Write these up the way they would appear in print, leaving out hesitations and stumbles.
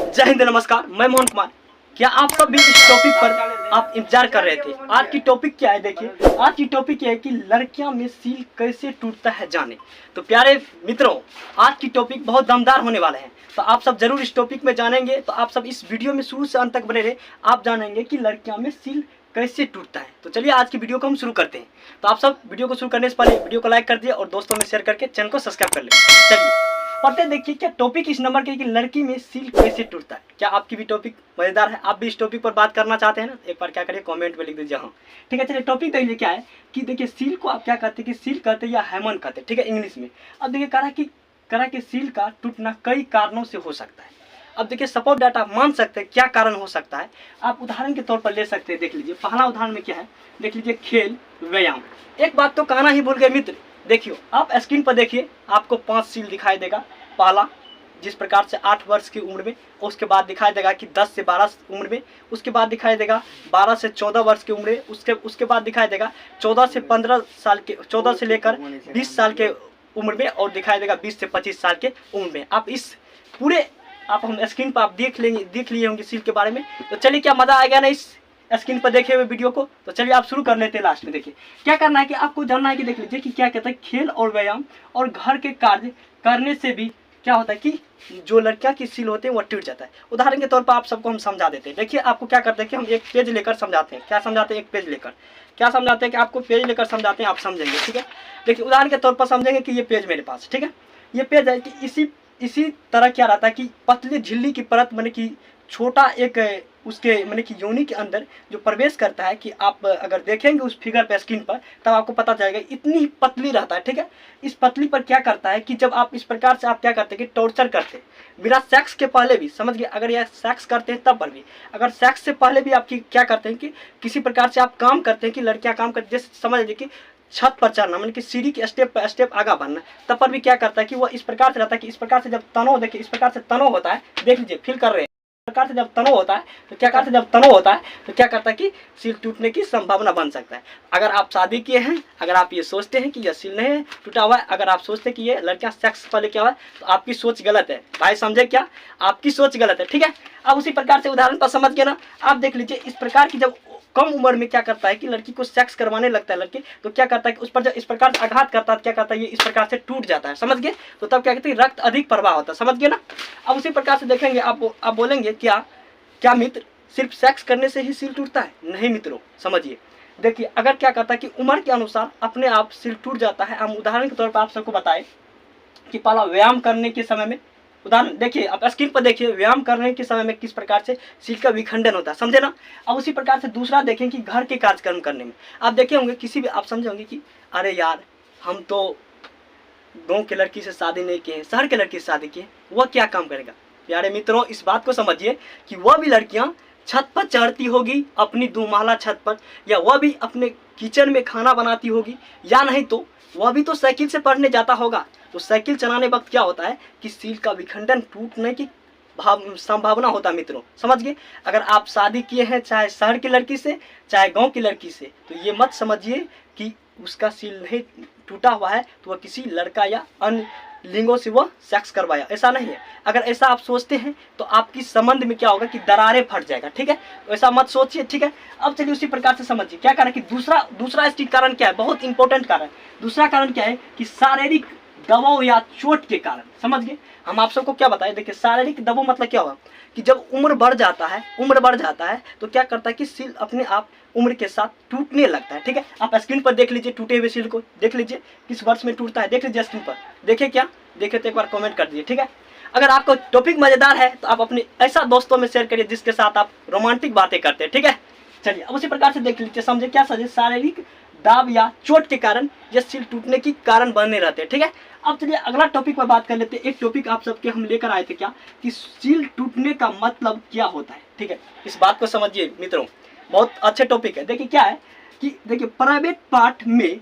जय हिंद, नमस्कार। मैं मोहन कुमार। क्या आप सब भी इस टॉपिक पर आप इंतजार कर रहे थे? आज की टॉपिक क्या है? देखिए, आज की टॉपिक ये है कि लड़कियां में सील कैसे टूटता है, जाने। तो प्यारे मित्रों, आज की टॉपिक बहुत दमदार होने वाला है, तो आप सब जरूर इस टॉपिक में जानेंगे। तो आप सब इस वीडियो में शुरू से अंत तक बने रहे, आप जानेंगे कि लड़कियां में सील कैसे टूटता है। तो चलिए आज की वीडियो को हम शुरू करते हैं। तो आप सब वीडियो को शुरू करने से पहले वीडियो को लाइक कर दिए और दोस्तों में शेयर करके चैनल को सब्सक्राइब कर ले। चलिए पढ़ते देखिए क्या टॉपिक इस नंबर के कि लड़की में सील कैसे टूटता है। क्या आपकी भी टॉपिक मजेदार है? आप भी इस टॉपिक पर बात करना चाहते हैं ना? एक बार क्या करिए, कमेंट में लिख दीजिए हाँ। ठीक है, चलिए टॉपिक देखिए क्या है कि देखिए सील को आप क्या कहते हैं कि सील कहते हैं या हैमन कहते हैं, ठीक है, इंग्लिश में। अब देखिए करा कि सील का टूटना कई कारणों से हो सकता है। अब देखिए सपोर्ट डाटा मान सकते हैं क्या कारण हो सकता है, आप उदाहरण के तौर पर ले सकते हैं। देख लीजिए पहला उदाहरण में क्या है, देख लीजिए खेल व्यायाम। एक बात तो कहना ही भूल गए मित्र, देखियो आप स्क्रीन पर देखिए, आपको 5 सील दिखाई देगा। पहला जिस प्रकार से 8 वर्ष की उम्र में, उसके बाद दिखाई देगा कि 10 से 12 उम्र में, उसके बाद दिखाई देगा 12 से 14 वर्ष की उम्र में, उसके बाद दिखाई देगा 14 से 15 साल के, 14 से लेकर 20 साल के उम्र में, और दिखाई देगा 20 से 25 साल के उम्र में। आप इस पूरे हम स्क्रीन पर आप देख लिए होंगे सील के बारे में। तो चलिए क्या मजा आ गया ना इस स्क्रीन पर देखे हुए वीडियो को। तो चलिए आप शुरू कर लेते हैं। लास्ट में देखिए क्या करना है कि आपको जानना है कि देख लीजिए कि क्या कहता है खेल और व्यायाम और घर के कार्य करने से भी क्या होता है कि जो लड़कियां की सील होते हैं वो टूट जाता है। उदाहरण के तौर पर आप सबको हम समझा देते हैं। देखिए आपको क्या करते हैं कि हम एक पेज लेकर समझाते हैं। क्या समझाते हैं? एक पेज लेकर क्या समझाते हैं कि आपको पेज लेकर समझाते हैं, आप समझेंगे। ठीक है, देखिए उदाहरण के तौर पर समझेंगे कि ये पेज मेरे पास, ठीक है, ये पेज है कि इसी तरह क्या रहता है कि पतली झिल्ली की परत मैंने कि छोटा एक उसके मैंने कि योनि के अंदर जो प्रवेश करता है, कि आप अगर देखेंगे उस फिगर पे स्क्रीन पर तब आपको पता चलेगा इतनी पतली रहता है। ठीक है, इस पतली पर क्या करता है कि जब आप इस प्रकार से आप क्या करते हैं कि टॉर्चर करते हैं बिना सेक्स के पहले भी, समझ गए, अगर यह सेक्स करते हैं तब पर भी, अगर सेक्स से पहले भी आपकी क्या करते हैं कि किसी प्रकार से आप काम करते हैं कि लड़कियां काम करती है, जैसे समझ लीजिए कि छत पर चढ़ना, मतलब कि सीढ़ी के स्टेप पर स्टेप आगा बढ़ना, तब पर भी क्या करता है कि वो इस प्रकार से रहता है कि इस प्रकार से जब तनाव, देखिए इस प्रकार से तनाव होता है, देख लीजिए फील कर रहे हैं, इस प्रकार से जब तनाव होता है तो क्या करता है कि सील टूटने की संभावना बन सकता है। अगर आप शादी किए हैं, अगर आप ये सोचते हैं कि यह सील नहीं टूटा हुआ है, अगर आप सोचते हैं कि ये लड़कियां सेक्स पहले क्या हुआ है, तो आपकी सोच गलत है भाई, समझे क्या? आपकी सोच गलत है। ठीक है, अब उसी प्रकार से उदाहरण पर समझ गए ना। आप देख लीजिए इस प्रकार की जब कम उम्र में क्या करता है कि लड़की को सेक्स करवाने लगता है लड़के, तो क्या करता है कि उस पर जब इस प्रकार से आघात करता है, क्या करता है ये इस प्रकार से टूट जाता है, समझ गए? तो तब क्या कहते हैं रक्त अधिक प्रवाह होता है, समझ गए ना। अब उसी प्रकार से देखेंगे आप बोलेंगे क्या मित्र सिर्फ सेक्स करने से ही सील टूटता है? नहीं मित्रों, समझिए। देखिए अगर क्या करता है कि उम्र के अनुसार अपने आप सील टूट जाता है। हम उदाहरण के तौर पर आप सबको बताएं कि पहला व्यायाम करने के समय में, उदाहरण देखिए आप स्क्रीन पर देखिए, व्यायाम करने के समय में किस प्रकार से सील का विखंडन होता है, समझे ना। अब उसी प्रकार से दूसरा देखें कि घर के कार्यक्रम करने में आप देखे होंगे, किसी भी आप समझे होंगे कि अरे यार हम तो गाँव के लड़की से शादी नहीं किए हैं, शहर के लड़की से शादी किए, वह क्या काम करेगा? प्यारे मित्रों इस बात को समझिए कि वह भी लड़कियां छत पर चढ़ती होगी अपनी 2 महला छत पर, या वह भी अपने किचन में खाना बनाती होगी, या नहीं तो वह भी तो साइकिल से पढ़ने जाता होगा। तो साइकिल चलाने वक्त क्या होता है कि सील का विखंडन टूटने की संभावना होता है मित्रों, समझ गए। अगर आप शादी किए हैं चाहे शहर की लड़की से चाहे गांव की लड़की से, तो ये मत समझिए कि उसका सील नहीं टूटा हुआ है तो वह किसी लड़का या अन्य लिंगों से वह सेक्स करवाया, ऐसा नहीं है। अगर ऐसा आप सोचते हैं तो आपकी संबंध में क्या होगा कि दरारें फट जाएगा। ठीक है, ऐसा मत सोचिए। ठीक है, अब चलिए उसी प्रकार से समझिए क्या कारण कि दूसरा इसकी कारण क्या है, बहुत इंपॉर्टेंट कारण। दूसरा कारण क्या है कि शारीरिक दबाव या चोट के कारण, समझ गए। हम आप सबको क्या बताएं, देखिए शारीरिक दबाव मतलब क्या होगा कि जब उम्र बढ़ जाता है तो क्या करता है कि सील अपने आप उम्र के साथ टूटने लगता है। ठीक है, आप स्क्रीन पर देख लीजिए टूटे हुए सील को, देख लीजिए किस वर्ष में टूटता है, देख लीजिए स्क्रीन पर, देखे क्या देखे तो एक बार कमेंट कर दीजिए। ठीक है, अगर आपको टॉपिक मजेदार है तो आप अपने ऐसा दोस्तों में शेयर करिए जिसके साथ आप रोमांटिक बातें करते हैं। ठीक है, चलिए अब उसी प्रकार से देख लीजिए, समझे क्या समझे, शारीरिक दाब या चोट के कारण यह सील टूटने की कारण बने रहते हैं। ठीक है, अब चलिए अगला टॉपिक पर बात कर लेते हैं। एक टॉपिक आप सबके हम लेकर आए थे क्या कि सील टूटने का मतलब क्या होता है। ठीक है, इस बात को समझिए मित्रों, बहुत अच्छे टॉपिक है। देखिए क्या है कि देखिए प्राइवेट पार्ट में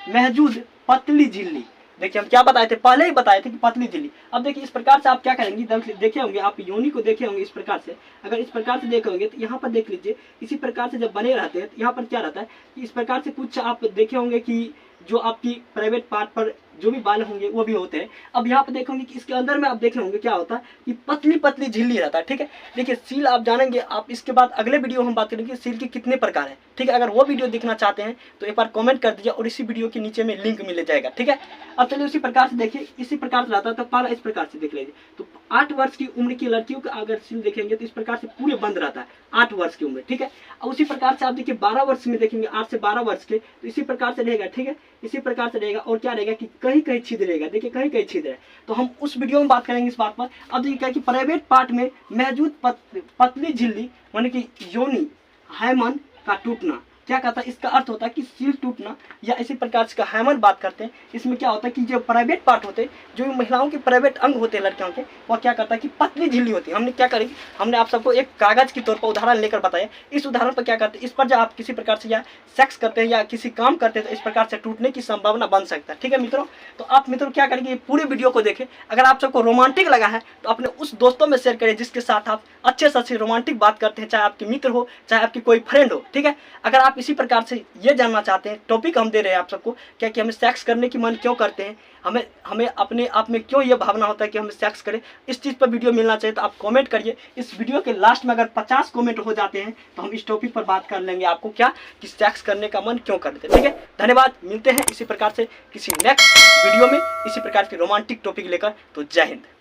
मौजूद पतली झिल्ली, देखिए हम क्या बताए थे, पहले ही बताए थे कि पतली झिल्ली। अब देखिए इस प्रकार से आप क्या करेंगे, देखे होंगे आप योनि को देखे होंगे इस प्रकार से, अगर इस प्रकार से देखे होंगे तो यहाँ पर देख लीजिए इसी प्रकार से जब बने रहते हैं तो यहाँ पर क्या रहता है कि इस प्रकार से कुछ आप देखे होंगे कि जो आपकी प्राइवेट पार्ट पर जो भी बाल होंगे वो भी होते हैं। अब यहाँ पे देखोगे कि इसके अंदर में आप देख रहे होंगे क्या होता है कि पतली पतली झिल्ली रहता है, ठीक है। देखिए सील आप जानेंगे, आप इसके बाद अगले वीडियो हम बात करेंगे सील के कितने प्रकार है, ठीक है। अगर वो वीडियो देखना चाहते हैं तो एक बार कमेंट कर दीजिए और इसी वीडियो के नीचे में लिंक मिल जाएगा, ठीक है। अब चलिए उसी प्रकार से देखिए, इसी प्रकार से रहता है। तो पहला इस प्रकार से देख लीजिए, तो 8 वर्ष की उम्र की लड़कियों का अगर सील देखेंगे तो इस प्रकार से पूरे बंद रहता है, 8 वर्ष की उम्र, ठीक है। और उसी प्रकार से आप देखिए 12 वर्ष में देखेंगे, 8 से 12 वर्ष के, तो इसी प्रकार से रहेगा, ठीक है। इसी प्रकार से रहेगा और क्या रहेगा कि कहीं कहीं छिद्र रहेगा, देखिए कहीं कहीं छिद्र है। तो हम उस वीडियो में बात करेंगे इस बात पर। अब देखिए क्या कि प्राइवेट पार्ट में मौजूद पतली झिल्ली माने कि योनि हाइमन का टूटना, क्या कहता है, इसका अर्थ होता है कि सील टूटना, या इसी प्रकार से हाइमन बात करते हैं। इसमें क्या होता है कि जो प्राइवेट पार्ट होते हैं, जो महिलाओं के प्राइवेट अंग होते हैं लड़कियों के, वह क्या करता है कि पतली झिल्ली होती है। हमने क्या करेंगे, हमने आप सबको एक कागज के तौर पर उदाहरण लेकर बताया। इस उदाहरण पर क्या करते हैं, इस पर जब आप किसी प्रकार से या सेक्स करते हैं या किसी काम करते हैं तो इस प्रकार से टूटने की संभावना बन सकता है, ठीक है मित्रों। तो आप मित्रों क्या करेंगे, पूरे वीडियो को देखें। अगर आप सबको रोमांटिक लगा है तो अपने उस दोस्तों में शेयर करें जिसके साथ आप अच्छे से अच्छी रोमांटिक बात करते हैं, चाहे आपके मित्र हो चाहे आपकी कोई फ्रेंड हो, ठीक है। अगर आप इसी प्रकार से ये जानना चाहते हैं, टॉपिक हम दे रहे हैं आप सबको, क्या कि हमें सेक्स करने की मन क्यों करते हैं, हमें अपने आप में क्यों ये भावना होता है कि हमें सेक्स करें, इस चीज़ पर वीडियो मिलना चाहिए तो आप कमेंट करिए। इस वीडियो के लास्ट में अगर 50 कमेंट हो जाते हैं तो हम इस टॉपिक पर बात कर लेंगे आपको क्या कि सेक्स करने का मन क्यों करते हैं, ठीक है। धन्यवाद, मिलते हैं इसी प्रकार से किसी नेक्स्ट वीडियो में इसी प्रकार के रोमांटिक टॉपिक लेकर। तो जय हिंद।